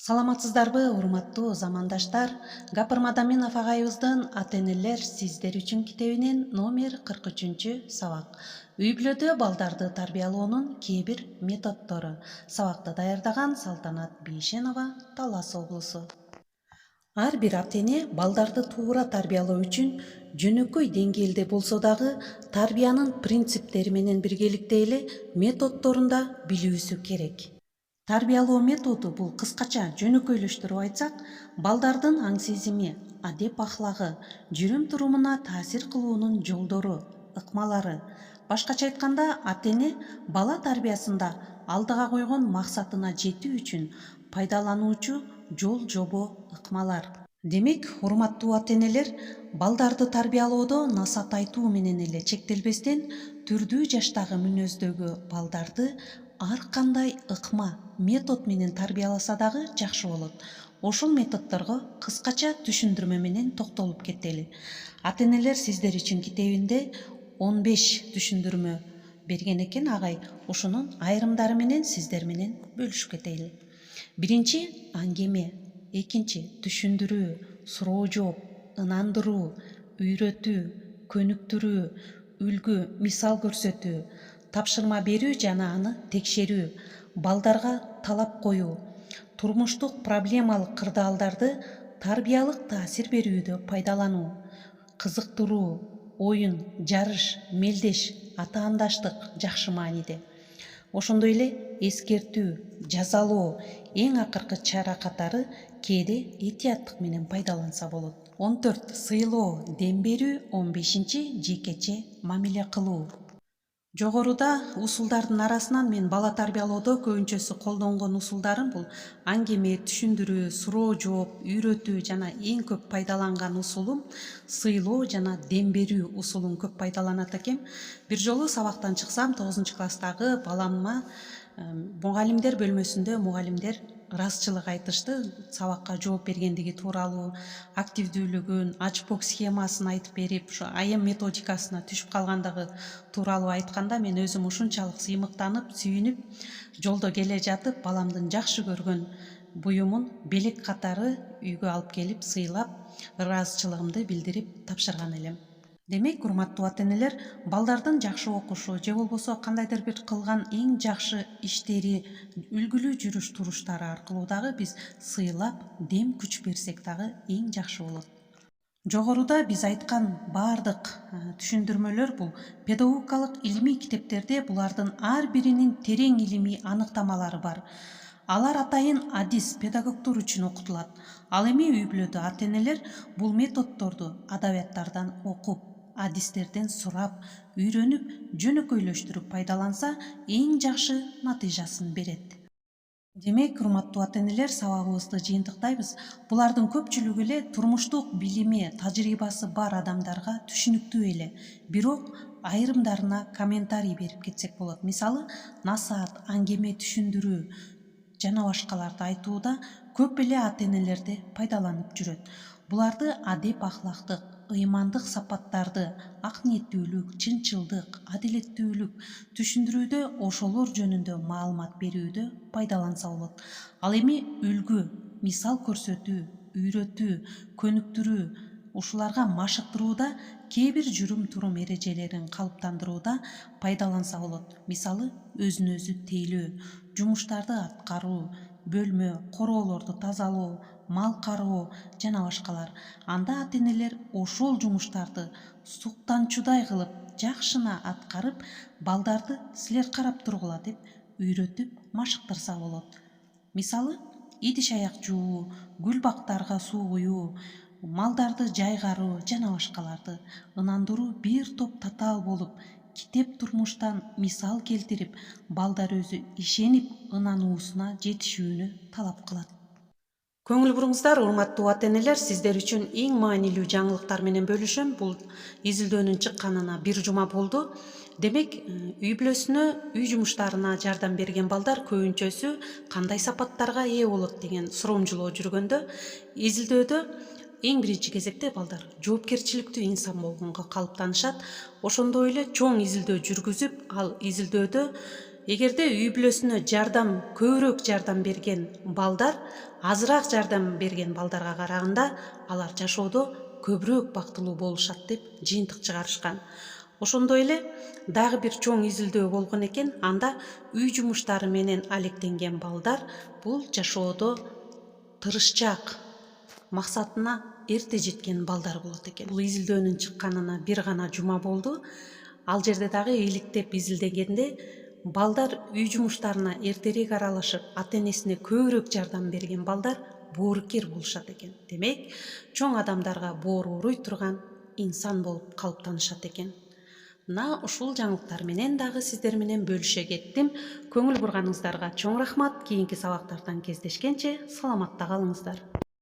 Саламатсыздарбы, урматтуу замандаштар? Гапыр Мадаминов агайыбыздын ата-энелер сиздер үчүн китебинен номер 43-сабак. Үй бүлөдө балдарды тарбиялоонун кээ бир методдору. Сабакты даярдаган Салтанат Бейшенова, Талас облусу. Ар бир ата-эне балдарды туура тарбиялоо үчүн жөнөкөй деңгээлде болсо дагы тарбиянын принциптери менен биргеликте эле методдорун да билүүсү керек. Тарбиялоо методу бул кыскача жөнөкөйлөштүрүп айтсак, балдардын аң сезими, адеп ахлагы, жүрүм-турумуна таасир кылуунун жолдору, ыкмалары. Башкача айтканда, ата-эне бала тарбиясында алдыга койгон максатына жетүү үчүн пайдалануучу жол жобо, ыкмалар. Демек, урматтуу ата-энелер, балдарды тарбиялоодо насаат айтуу менен эле чектелбестен, түрдүү жаштагы мүнөздөгү балдарды ар кандай ыкма, метод менен тарбияласа дагы жакшы болот. Ошол методдорго кыскача түшүндүрмө менен токтолуп кетели. Ата-энелер сиздер үчүн китебинде 15 түшүндүрмө берген экен агай. Ошонун айрымдары менен сиздер менен бөлүшүп кетели. Биринчи аңгеме, экинчи түшүндүрүү, суроо жооп, ынандыруу, үйрөтүү, көнүктүрүү, үлгү, мисал көрсөтүү, тапшырма берүү жана аны текшерүү, балдарга талап коюу, турмуштук проблемалык кырдаалдарды тарбиялык таасир берүүдө пайдалануу, кызыктыруу, оюн, жарыш, мелдеш, атаандаштык жакшы мааниде. Ошондой эле эскертүү, жазалоо, эң акыркы чара катары кээде этияттык менен пайдаланса болот. 14. Сыйлоо, дем берүү. 15. Жекече мамиле кылуу. Жогоруда усулдардын арасынан мен бала тарбиялоодо көбүнчөсү колдонгон усулдарым бул аңгеме, түшүндүрүү, суроо жооп, үйрөтүү жана эң көп пайдаланган усулум сыйлоо жана дем берүү усулун көп пайдаланат экем. Бир жолу сабактан чыксам 9-класстагы баламма мугалимдер бөлмөсүндө мугалимдер ыраазычылык айтышты, сабакка жооп бергендиги тууралуу, активдүүлүгүн, ачпок схемасын айтып берип, ошо айым методикасына түшүп калгандыгы тууралуу айтканда мен өзүм ушунчалык сыймыктанып, сүйүнүп, жолдо келе жатып баламдын жакшы көргөн буюмун белек катары үйгө алып келип сыйлап, ыраазычылыгымды билдирип тапшырган элем. Демек, урматтуу ата-энелер, балдардын жакшы окушу же болбосо кандайдыр бир кылган эң жакшы иштери, үлгүлүү жүрүш туруштары аркылуу дагы биз сыйлап, дем күч берсек дагы эң жакшы болот. Жогоруда биз айткан баардык түшүндүрмөлөр бул педагогикалык илимий китептерде булардын ар биринин терең илимий аныктамалары бар. Алар атайын адис педагогдор үчүн окутулат. Ал эми үй бүлөдө ата-энелер бул методдорду адабияттардан окуп, адистерден сурап, үйрөнүп, жөнөкөйлөштүрүп пайдаланса, эң жакшы натыйжасын берет. Демек, урматтуу ата-энелер, сабагыбызды жыйынтыктайбыз. Булардын көпчүлүгү эле турмуштук билими, тажрыйбасы бар адамдарга түшүнүктүү эле. Бирок айрымдарына комментарий берип кетсек болот. Мисалы, насаат, аңгеме, түшүндүрүү жана башкаларды айтууда көп эле ата-энелерде пайдаланып жүрөт. Буларды адеп ахлактык, ыймандык сапаттарды, ак ниеттүүлүк, чынчылдык, адилеттүүлүк түшүндүрүүдө ошолор жөнүндө маалымат берүүдө пайдаланса болот. Ал эми үлгү, мисал көрсөтүү, үйрөтүү, көнүктүрүү, ушуларга машыктырууда, кээ бир жүрүм-турум эрежелерин калыптандырууда пайдаланса болот. Мисалы, өзүн өзү тейлөө, жумуштарды аткаруу, бөлмө, короолорду тазалоо, мал кароо жана башкалар. Анда ата-энелер ошол жумуштарды суктанчудай кылып, жакшына аткарып, балдарды силер карап тургула деп үйрөтүп, машыктырса болот. Мисалы, идиш аяк жуу, гүл бактарга суу куюу, малдарды жайгаруу жана башкаларды. Ынандыруу бир топ татаал болуп, китеп турмуштан мисал келтирип, балдар өзү ишенип, ынануусуна жетишүүнү талап кылат. Көңүл буруңуздар, урматтуу ата-энелер, сиздер үчүн эң маанилүү жаңылыктар менен бөлүшөм. Бул изилдөөнүн чыкканына 1 жума болду. Демек, үй бүлөсүнө, үй жумуштарына жардам берген балдар көбүнчөсү кандай сапаттарга ээ болот деген суроомжулоо жүргөндө, изилдөөдө эң биринчи кезекте балдар жоопкерчиликтүү инсан болгонго калыптанышат. Ошондой эле чоң изилдөө жүргүзүп, ал изилдөөдө эгерде үй бүлөсүнө жардам көбүрөөк жардам берген балдар азыраак жардам берген балдарга караганда алар жашоодо көбүрөөк бактылуу болушат деп жыйынтык чыгарышкан. Ошондой эле дагы бир чоң изилдөө болгон экен. Анда үй жумуштары менен алектенген балдар бул жашоодо тырышчаак, максатына эрте жеткен балдар болот экен. Бул изилдөөнүн чыкканына бир гана жума болду. Ал жерде дагы иликтеп изилдегенде балдар үй жумуштарына эртерээк аралашып, ата-энесине көбүрөөк жардам берген балдар боорукер болушат экен. Демек, чоң адамдарга боор уруй турган инсан болуп калыптанышат экен. Мына ушул жаңылыктар менен дагы сиздер менен бөлүшө кеттим. Көңүл бурганыңыздарга чоң рахмат. Кийинки сабактардан кездешкенче саламатта калыңыздар.